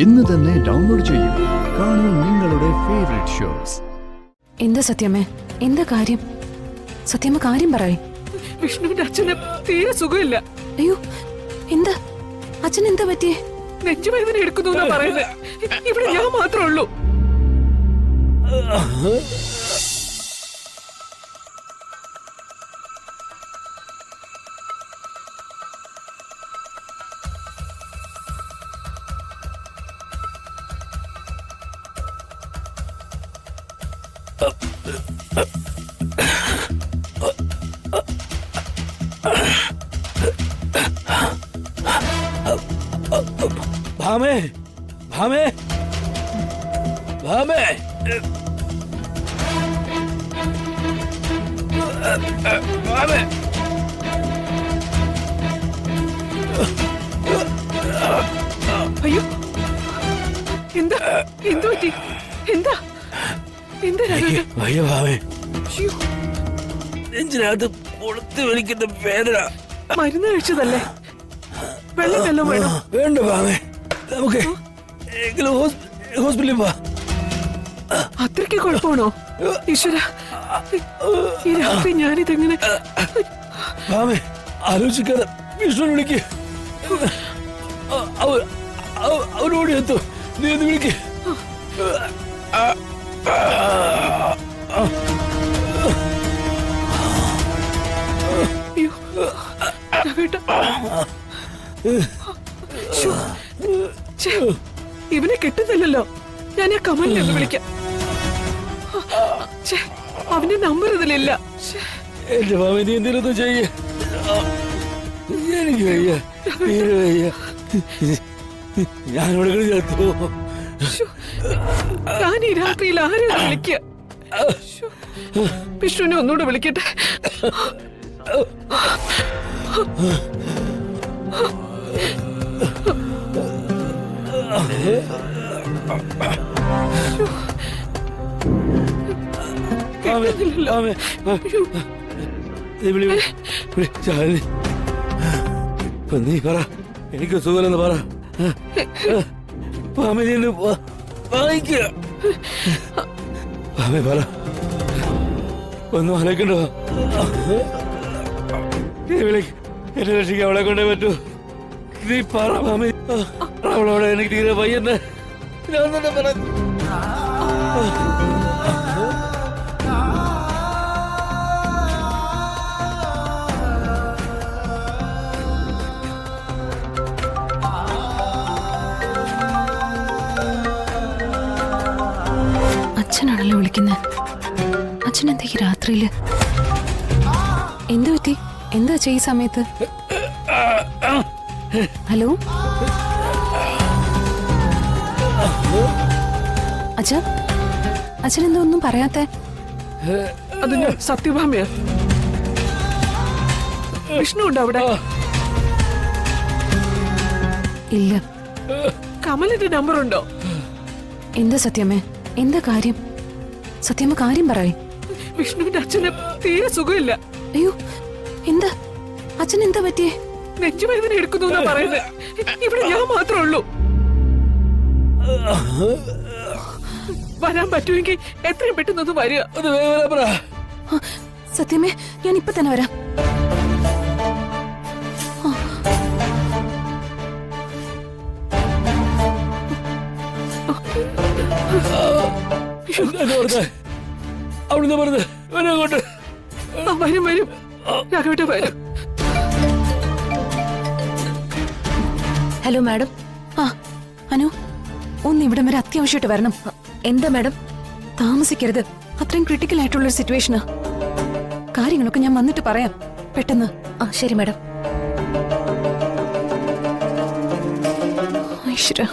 ഇന്ന് തന്നെ ഡൗൺലോഡ് ചെയ്യൂ. കാണൂ നിങ്ങളുടെ ഫേവറേറ്റ് ഷോസ്. എന്താ സത്യമേ, എന്താ കാര്യം? സത്യമ്മ കാര്യം പറയേ. വിഷ്ണുവിന്റെ അച്ഛന് തീരെ സുഖമില്ല. അയ്യോ, എന്താ അച്ഛൻ എന്താ പറ്റിയേ? നെഞ്ചുവേദന എടുക്കുന്നു പറയുന്നത്. ഇവിടെ ഞാൻ മാത്രമേ ഉള്ളൂ. ഭാമേ, ഭാമേ, ഭാമേ, ഭാമേ. അയ്യോ, എന്താ എന്തു പറ്റി? എന്താ എന്താ വയ്യ ഭാമേ, നെഞ്ചിനകത്ത് പൊളുത്തി വലിക്കുന്ന വേദന. മരുന്ന് കഴിച്ചതല്ലേ? വെള്ളം വല്ലതും വേണോ? വേണ്ട ഭാമേ, നമുക്ക് ഹോസ്പിറ്റലിൽ പോവാ. അത്രയ്ക്ക് കുഴപ്പമാണോ? ഈശ്വര, ഈ രാത്രി ഞാനിതെങ്ങനെ? ഭാമേ, ആലോചിക്കാതെ വിഷ്ണു വിളിക്ക്. അവനോട് എത്തു. നീ ഒന്ന് വിളിക്ക്. ഇവനെ കിട്ടുന്നില്ലല്ലോ. ഞാൻ ആ കമലിനെ ഒന്ന് വിളിക്കാം. അവന്റെ നമ്പർ ഇതിലില്ല. എന്റെ മാമ, നീ എന്തിനൊന്നും ചെയ്യ. എനിക്ക് വയ്യ, തീരെ വയ്യ. ഞാനിവിടെ ചേർത്തു. ഞാൻ ഈ രാത്രിയിൽ ആരെയാണ് വിളിക്കുക? വിഷ്ണുവിനെ ഒന്നുകൂടെ വിളിക്കട്ടെ. നീ പറ, എനിക്ക് സുഖമെന്ന് പറ. മാമ, നീ വായിക്ക. മാമ പറ, ഒന്നും അലക്കണ്ടോ? എന്നെ രക്ഷിക്കാൻ അവളെ കൊണ്ടേ പറ്റൂ. നീ പറ മാമി. അവളോടെ എനിക്ക് തീരെ പയ്യന്നെ. ഞാൻ തന്നെ പറ. അച്ഛനാണല്ലോ വിളിക്കുന്നത്. അച്ഛൻ എന്താ ഈ രാത്രിയില്? എന്തു പറ്റി? എന്താ ഈ സമയത്ത്? ഹലോ അച്ഛാ, അച്ഛനെന്താ ഒന്നും പറയാത്തെ? അത് ഞാൻ സത്യഭാമയാ. വിഷ്ണു ഉണ്ടോ അവിടെ? ഇല്ല. കമലിന്റെ നമ്പർ ഉണ്ടോ? എന്താ സത്യമേ, എന്താ കാര്യം? സത്യമ്മ കാര്യം പറയേ. വിഷ്ണുവിന്റെ അച്ഛന് തീരെ സുഖമില്ല. അയ്യോ, എന്താ അച്ഛൻ എന്താ പറ്റിയേ? നെഞ്ചുവേദന എടുക്കുന്നു പറയുന്നത്. ഇവിടെ ഞാൻ മാത്രമേ ഉള്ളൂ. വരാൻ പറ്റുമെങ്കിൽ എത്രയും പെട്ടെന്ന് വരിക. സത്യമേ, ഞാൻ ഇപ്പൊ തന്നെ വരാം. അവിടുന്ന് പറഞ്ഞത് അങ്ങോട്ട് വരും വരും. രാഘവേട്ട വരും. Hello madam. ആ അനു, ഒന്ന് ഇവിടം വരെ അത്യാവശ്യമായിട്ട് വരണം. എന്താ മാഡം? താമസിക്കരുത്. അത്രയും ക്രിട്ടിക്കൽ ആയിട്ടുള്ളൊരു സിറ്റുവേഷനാ. കാര്യങ്ങളൊക്കെ ഞാൻ വന്നിട്ട് പറയാം പെട്ടെന്ന്. ആ ശരി മാഡം. ഈശ്വരാ.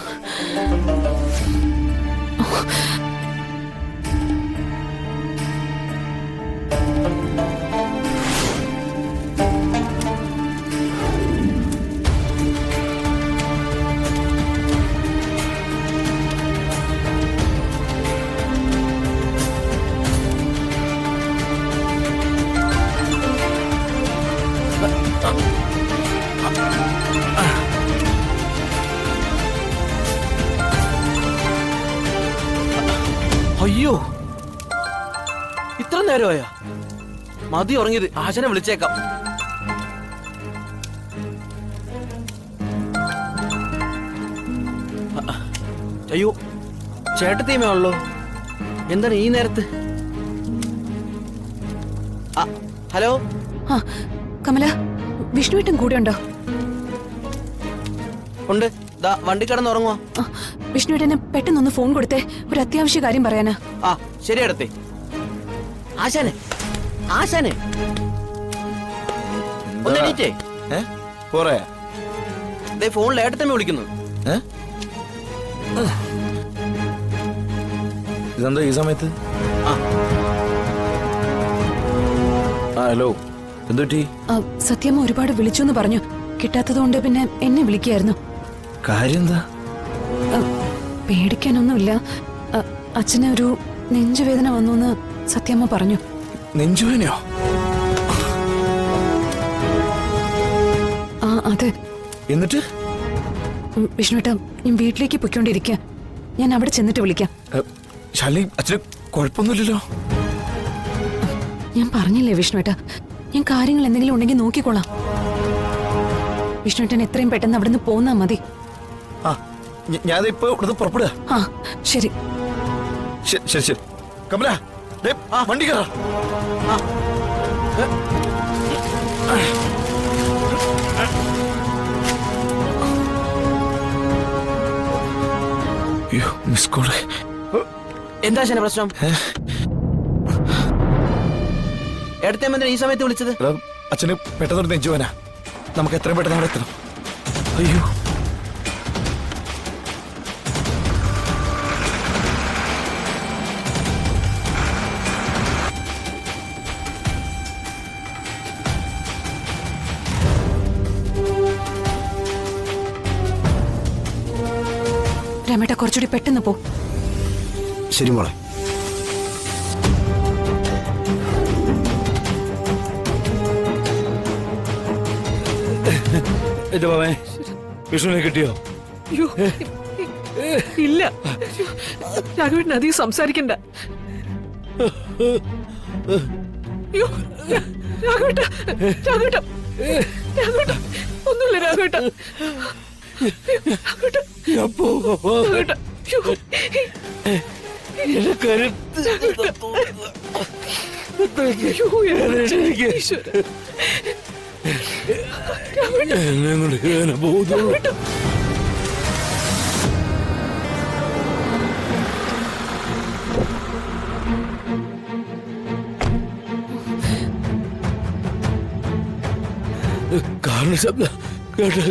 അയ്യോ, ഇത്ര നേരമായോ? മതി ഉറങ്ങിയത്. ആശാനെ വിളിച്ചേക്കാം. അയ്യോ, ചേട്ടത്തിയമ്മയാണല്ലോ. എന്താണ് ഈ നേരത്ത്? ഹലോ. ആ കമല, വിഷ്ണുവേട്ടൻ കൂടെ ഉണ്ടോ? ഉണ്ട്. ദാ വണ്ടി കിടന്ന് ഉറങ്ങുവാ. വിഷ്ണുവേട്ടന് പെട്ടെന്നൊന്ന് ഫോൺ കൊടുത്തേ, ഒരു അത്യാവശ്യ കാര്യം പറയാനാ. ആ ശരി അടുത്തേ. ആശാനെ, ആശാനെ ഒന്ന് എണീറ്റേ. പോറയാ ഫോണിൽ ഏട്ടത്തമ്മ വിളിക്കുന്നു. ഇതെന്താ ഈ സമയത്ത്? ആ ഹലോ, എന്തുപറ്റി? സത്യമ്മ ഒരുപാട് വിളിച്ചു എന്ന് പറഞ്ഞു. കിട്ടാത്തതുകൊണ്ട് പിന്നെ എന്നെ വിളിക്കായിരുന്നു. കാര്യം എന്താ? പേടിക്കാനൊന്നുമില്ല. അച്ഛന് ഒരു നെഞ്ചുവേദന വന്നു എന്ന് സത്യമ്മ പറഞ്ഞു. നെഞ്ചുവേനയോ? ആ അതെ. എന്നിട്ട് വിഷ്ണുവേട്ട, ഞാൻ വീട്ടിലേക്ക് പൊയ്ക്കൊണ്ടിരിക്കുക. ഞാൻ അവിടെ ചെന്നിട്ട് വിളിക്കാം. ശാലിനി, അച്ഛന് കുഴപ്പമൊന്നുമില്ലല്ലോ? ഞാൻ പറഞ്ഞില്ലേ വിഷ്ണുവേട്ട, ഞാൻ കാര്യങ്ങൾ എന്തെങ്കിലും ഉണ്ടെങ്കിൽ നോക്കിക്കോളാം. വിഷ്ണുവേട്ടൻ എത്രയും പെട്ടെന്ന് അവിടെ നിന്ന് പോന്നാ മതി. ആ ഞാനിപ്പോ ഇവിടുന്ന് പുറപ്പെടുക. ആ ശരി. ശരി ശരി. കമല, വണ്ടി കയറാ. അയ്യോ, മിസ് കോള്. എന്താ ആശാനെ പ്രശ്നം? ഏട്ടത്തമ്മ ഈ സമയത്ത് വിളിച്ചത്? അച്ഛന് പെട്ടെന്നൊരു നെഞ്ചുവേന. നമുക്ക് എത്രയും പെട്ടെന്ന് അവിടെ എത്തണം. അയ്യോ, രമേട്ട, കുറച്ചുകൂടി പെട്ടെന്ന് പോ. ശരി മോളെ. എന്റെ മാമേ, വിഷ്ണുവിനെ കിട്ടിയോ? അയ്യോ, ഇല്ല. രാഘവേട്ടൻ അധികം സംസാരിക്കണ്ട. അയ്യോ, രാഘവേട്ട, രാഘവേട്ട, രാഘവേട്ട, ഒന്നുമില്ല രാഘവേട്ട. ഞാൻ പോവാ. രാഘവേട്ട, അയ്യോ. എന്റെ കരുത്ത് അയ്യോ, ഈശ്വരാ. എന്നെ കൊണ്ട് ഇങ്ങനെ പോകുന്നു. കാറിന് ശബ്ദം കേട്ടോ?